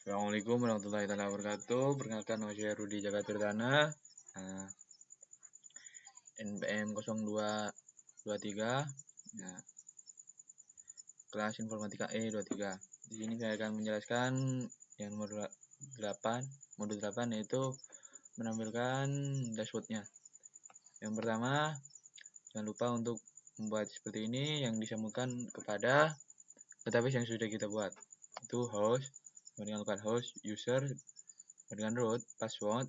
Assalamualaikum warahmatullahi wabarakatuh. Perkenalkan nama saya Rudi Jaga Tirtana. Nah, NPM 0223. Nah, kelas Informatika E23. Di sini saya akan menjelaskan yang nomor 8, modul 8 yaitu menampilkan dashboardnya. Yang pertama, jangan lupa untuk membuat seperti ini yang disambungkan kepada database yang sudah kita buat. Itu host, kemudian localhost, user, dengan root, password,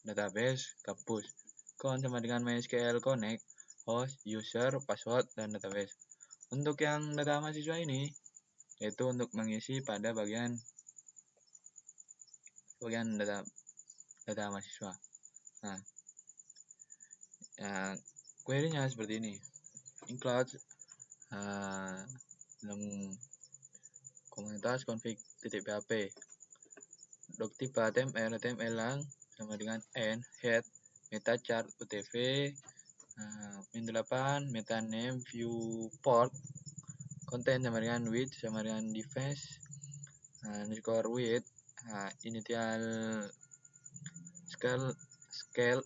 database, kampus. Con sama dengan MySQL Connect, host, user, password, dan database. Untuk yang data mahasiswa ini, yaitu untuk mengisi pada bagian data mahasiswa. Nah, query-nya seperti ini. Include dalam komunitas config.php doctype HTML lang sama dengan n head meta chart utv min 8 meta name viewport content sama dengan width sama dengan device underscore width initial scale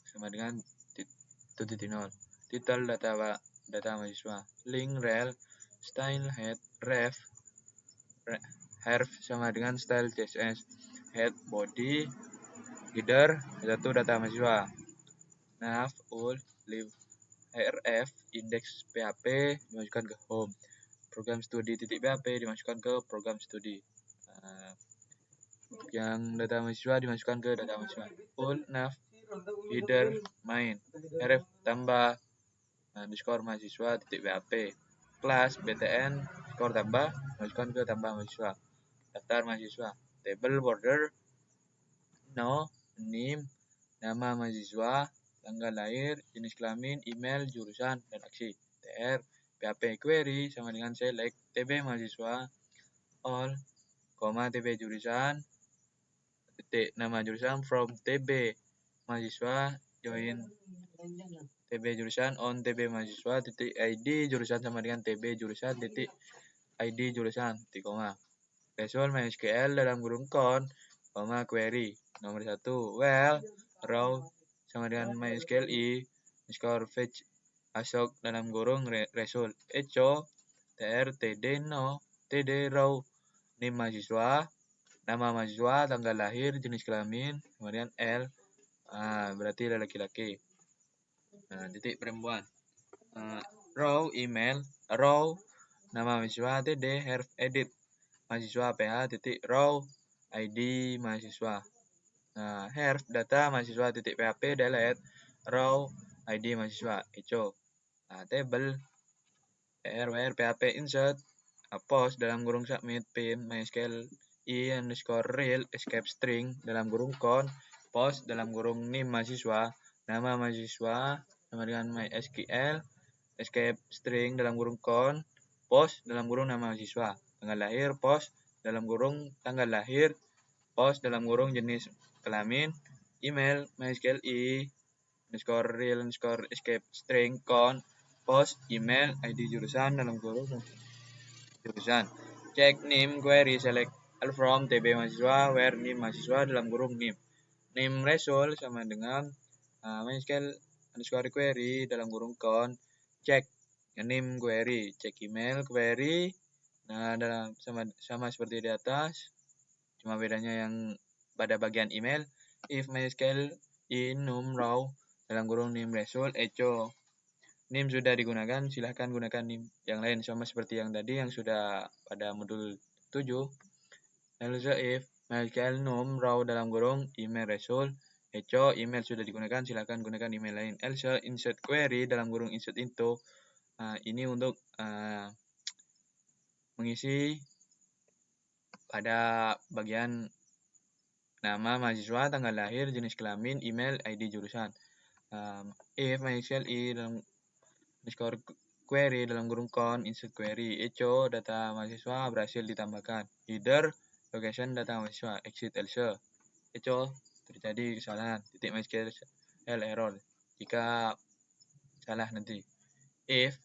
sama dengan 2.0 title data mahasiswa link rel style head ref sama dengan style css head body header satu data mahasiswa nav ul live href index php dimasukkan ke home program studi.php dimasukkan ke program studi yang data mahasiswa dimasukkan ke data mahasiswa ul nav header main href tambah underscore mahasiswa .php kelas btn skor tambah dimasukkan ke tambah mahasiswa daftar mahasiswa table border no name nama mahasiswa tanggal lahir jenis kelamin email jurusan dan aksi tr php query sama dengan select tb mahasiswa all tb jurusan titik nama jurusan from tb mahasiswa join tb jurusan on tb mahasiswa titik id jurusan sama dengan tb jurusan titik id jurusan titik koma result MySQL dalam kurung con query nomor 1 well row sama dengan MySQL score fetch masuk dalam kurung result echo tr td no td row name mahasiswa nama mahasiswa tanggal lahir jenis kelamin kemudian l berarti laki-laki titik perempuan row email row nama mahasiswa td herf edit mahasiswa ph titik row id mahasiswa herf data mahasiswa titik php delete row id mahasiswa echo table where php insert post dalam kurung submit pin MySQL underscore real escape string dalam kurung con post dalam kurung name mahasiswa nama mahasiswa sama dengan MySQL escape string dalam kurung con post dalam kurung nama mahasiswa tanggal lahir post dalam kurung tanggal lahir post dalam kurung jenis kelamin email MySQL underscore real underscore escape string con post email id jurusan dalam kurung jurusan check name query select all from tb mahasiswa where name mahasiswa dalam kurung name result sama dengan MySQL underscore query dalam kurung con check name query check email query dalam sama seperti di atas cuma bedanya yang pada bagian email if MySQL num row dalam kurung name result echo NIM sudah digunakan, silahkan gunakan NIM yang lain sama seperti yang tadi yang sudah pada modul 7. Also if MySQL num row dalam kurung email result echo email sudah digunakan, silahkan gunakan email lain. Also insert query dalam kurung insert into ini untuk mengisi pada bagian nama mahasiswa, tanggal lahir, jenis kelamin, email, id jurusan. If MySQL dalam underscore query dalam kurung con insert query echo data mahasiswa berhasil ditambahkan header location data mahasiswa exit else echo terjadi kesalahan titik MySQL error jika salah nanti if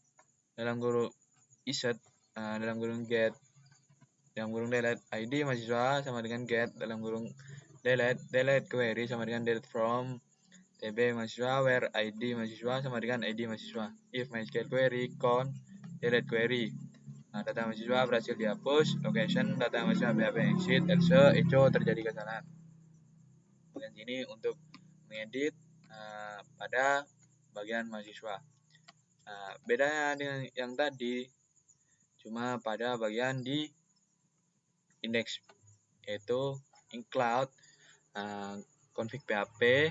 dalam kurung insert dalam kurung get dalam kurung delete ID mahasiswa sama dengan get dalam kurung delete query sama dengan delete from tb mahasiswa where ID mahasiswa sama dengan ID mahasiswa. If MySQL query con delete query. Nah, data mahasiswa berhasil dihapus, location data mahasiswa PHP exit, else echo terjadi kesalahan. Bagian sini untuk mengedit pada bagian mahasiswa. Bedanya dengan yang tadi cuma pada bagian di index, yaitu include config PHP,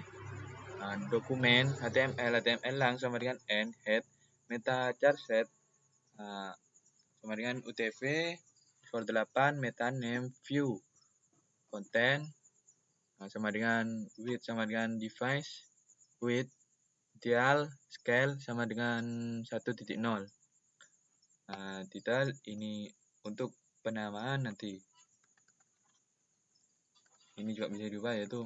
dokumen HTML lang sama dengan end head, meta char set sama dengan UTF for 8, meta name view content sama dengan width sama dengan device width dial scale sama dengan 1.0. Detail ini untuk penamaan nanti. Ini juga bisa diubah yaitu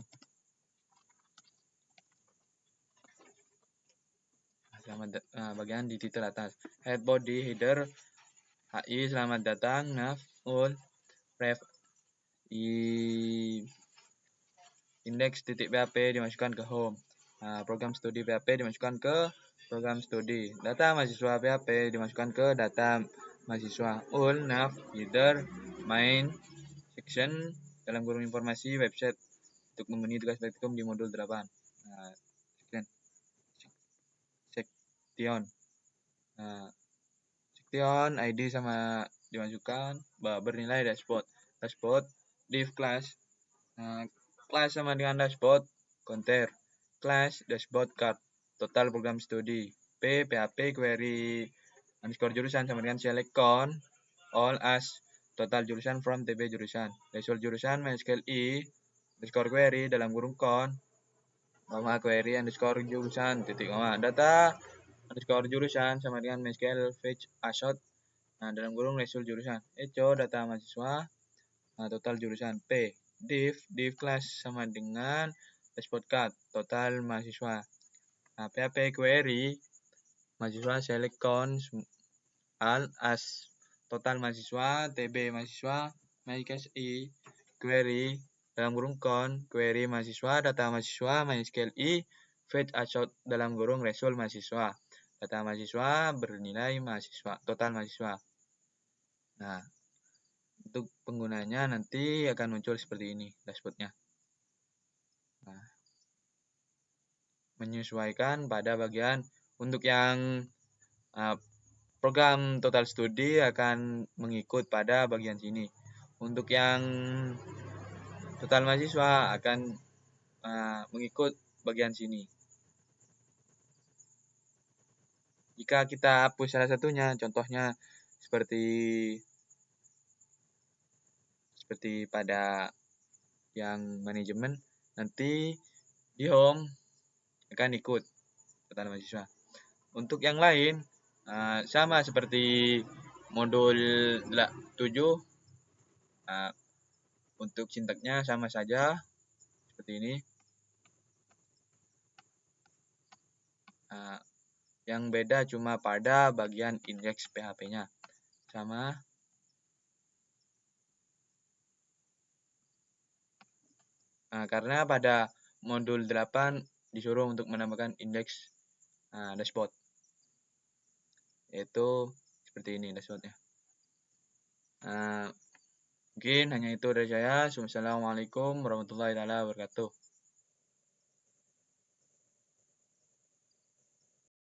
bagian di titel atas. Head body header HI selamat datang nav all ref index.php dimasukkan ke home. Program studi PHP dimasukkan ke program studi. Data mahasiswa PHP dimasukkan ke data mahasiswa. All nav header main section dalam kurung informasi website untuk memenuhi tugas praktikum di modul 8. Section ID sama dimasukkan bernilai dashboard div class class sama dengan dashboard counter class dashboard card total program studi PHP query underscore jurusan sama dengan select con all as total jurusan from TB jurusan result jurusan MySQL underscore query dalam kurung con query underscore jurusan titik data underscore jurusan sama dengan MySQL fetch asot dalam kurung result jurusan echo data mahasiswa total jurusan P div class sama dengan dashboard card total mahasiswa PHP query mahasiswa select con all as total mahasiswa TB mahasiswa MySQL query dalam kurung con query mahasiswa data mahasiswa MySQL fetch asot dalam kurung result mahasiswa data mahasiswa bernilai mahasiswa total mahasiswa. Nah, untuk penggunanya nanti akan muncul seperti ini dashboardnya. Menyesuaikan pada bagian untuk yang program total studi akan mengikut pada bagian sini. Untuk yang total mahasiswa akan mengikut bagian sini. Jika kita hapus salah satunya, contohnya seperti pada yang manajemen, nanti di home akan ikut total mahasiswa. Untuk yang lain sama seperti modul 7, untuk sintaknya sama saja seperti ini. Yang beda cuma pada bagian indeks PHP-nya sama. Karena pada modul 8 disuruh untuk menambahkan indeks dashboard. Yaitu seperti ini dashboardnya. Mungkin hanya itu dari saya. Assalamualaikum warahmatullahi wabarakatuh.